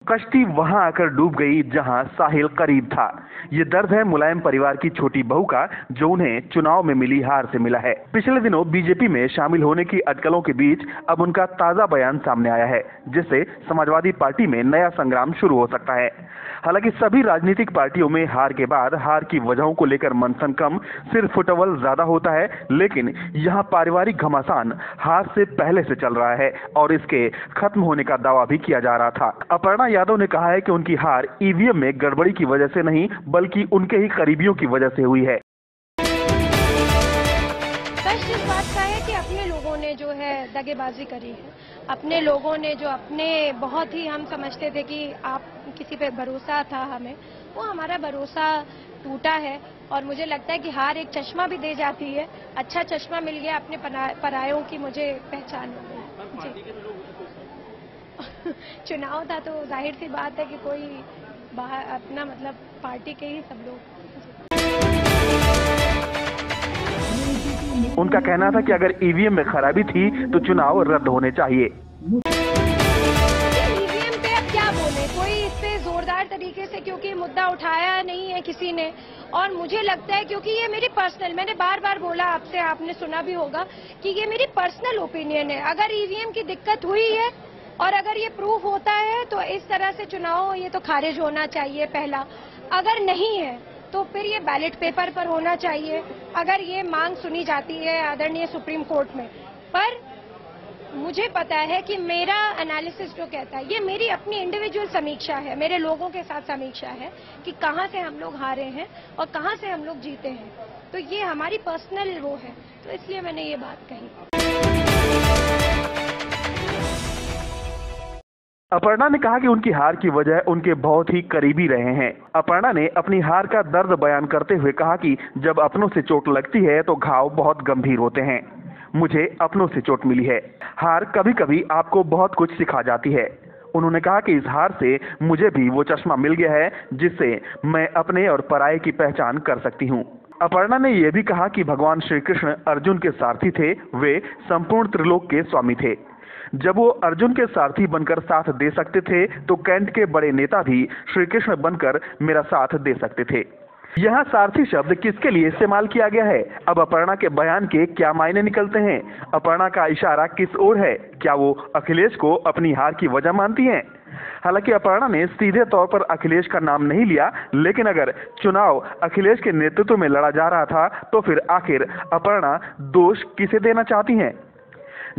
कश्ती वहां आकर डूब गई जहां साहिल करीब था। ये दर्द है मुलायम परिवार की छोटी बहू का, जो उन्हें चुनाव में मिली हार से मिला है। पिछले दिनों बीजेपी में शामिल होने की अटकलों के बीच अब उनका ताजा बयान सामने आया है, जिससे समाजवादी पार्टी में नया संग्राम शुरू हो सकता है। हालांकि सभी राजनीतिक पार्टियों में हार के बाद हार की वजहों को लेकर मंथन कम, सिर्फ फुटबॉल ज्यादा होता है, लेकिन यहाँ पारिवारिक घमासान हार से पहले से चल रहा है और इसके खत्म होने का दावा भी किया जा रहा था। अपर्णा यादव ने कहा है कि उनकी हार ईवीएम में गड़बड़ी की वजह से नहीं, बल्कि उनके ही करीबियों की वजह से हुई है। कष्ट इस बात का है कि अपने लोगों ने जो है दगेबाजी करी है। अपने लोगों ने जो अपने बहुत ही हम समझते थे कि आप किसी पे भरोसा था हमें, वो हमारा भरोसा टूटा है। और मुझे लगता है कि हार एक चश्मा भी दे जाती है। अच्छा चश्मा मिल गया, अपने परायों की मुझे पहचान हो गई। जी चुनाव था तो जाहिर सी बात है कि कोई बाहर अपना मतलब पार्टी के ही सब लोग। उनका कहना था कि अगर ईवीएम में खराबी थी तो चुनाव रद्द होने चाहिए। ईवीएम पे अब क्या बोले, कोई इस पे जोरदार तरीके से क्योंकि मुद्दा उठाया नहीं है किसी ने। और मुझे लगता है क्योंकि ये मेरी पर्सनल, मैंने बार बार बोला आपसे, आपने सुना भी होगा कि ये मेरी पर्सनल ओपिनियन है। अगर ईवीएम की दिक्कत हुई है और अगर ये प्रूफ होता है तो इस तरह से चुनाव ये तो खारिज होना चाहिए पहला। अगर नहीं है तो फिर ये बैलेट पेपर पर होना चाहिए। अगर ये मांग सुनी जाती है आदरणीय सुप्रीम कोर्ट में, पर मुझे पता है कि मेरा एनालिसिस जो कहता है, ये मेरी अपनी इंडिविजुअल समीक्षा है, मेरे लोगों के साथ समीक्षा है कि कहां से हम लोग हारे हैं और कहां से हम लोग जीते हैं। तो ये हमारी पर्सनल वो है, तो इसलिए मैंने ये बात कही। अपर्णा ने कहा कि उनकी हार की वजह उनके बहुत ही करीबी रहे हैं। अपर्णा ने अपनी हार का दर्द बयान करते हुए कहा कि जब अपनों से चोट लगती है तो घाव बहुत गंभीर होते हैं। मुझे अपनों से चोट मिली है। हार कभी कभी आपको बहुत कुछ सिखा जाती है। उन्होंने कहा कि इस हार से मुझे भी वो चश्मा मिल गया है जिससे मैं अपने और पराये की पहचान कर सकती हूँ। अपर्णा ने यह भी कहा कि भगवान श्री कृष्ण अर्जुन के सारथी थे, वे संपूर्ण त्रिलोक के स्वामी थे। जब वो अर्जुन के सारथी बनकर साथ दे सकते थे तो कैंट के बड़े नेता भी श्री कृष्ण बनकर मेरा साथ दे सकते थे। यहाँ सारथी शब्द किसके लिए इस्तेमाल किया गया है? अब अपर्णा के बयान के क्या मायने निकलते हैं? अपर्णा का इशारा किस ओर है? क्या वो अखिलेश को अपनी हार की वजह मानती हैं? हालांकि अपर्णा ने सीधे तौर पर अखिलेश का नाम नहीं लिया, लेकिन अगर चुनाव अखिलेश के नेतृत्व में लड़ा जा रहा था तो फिर आखिर अपर्णा दोष किसे देना चाहती हैं?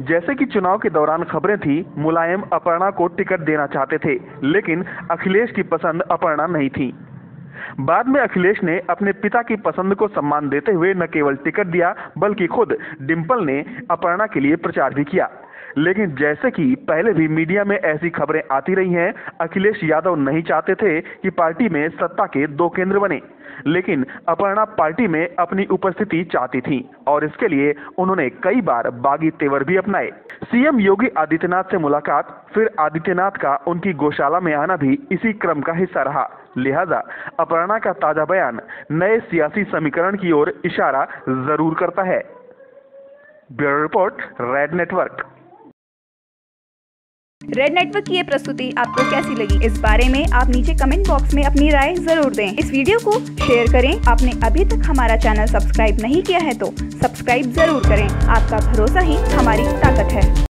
जैसे कि चुनाव के दौरान खबरें थी, मुलायम अपर्णा को टिकट देना चाहते थे, लेकिन अखिलेश की पसंद अपर्णा नहीं थी। बाद में अखिलेश ने अपने पिता की पसंद को सम्मान देते हुए न केवल टिकट दिया, बल्कि खुद डिंपल ने अपर्णा के लिए प्रचार भी किया। लेकिन जैसे कि पहले भी मीडिया में ऐसी खबरें आती रही हैं, अखिलेश यादव नहीं चाहते थे कि पार्टी में सत्ता के दो केंद्र बने, लेकिन अपर्णा पार्टी में अपनी उपस्थिति चाहती थी और इसके लिए उन्होंने कई बार बागी तेवर भी अपनाए। सीएम योगी आदित्यनाथ से मुलाकात, फिर आदित्यनाथ का उनकी गौशाला में आना भी इसी क्रम का हिस्सा रहा। लिहाजा अपर्णा का ताजा बयान नए सियासी समीकरण की ओर इशारा जरूर करता है। Bureau report, red network. Red network की ये प्रस्तुति आपको कैसी लगी, इस बारे में आप नीचे कमेंट बॉक्स में अपनी राय जरूर दें। इस वीडियो को शेयर करें। आपने अभी तक हमारा चैनल सब्सक्राइब नहीं किया है तो सब्सक्राइब जरूर करें। आपका भरोसा ही हमारी ताकत है।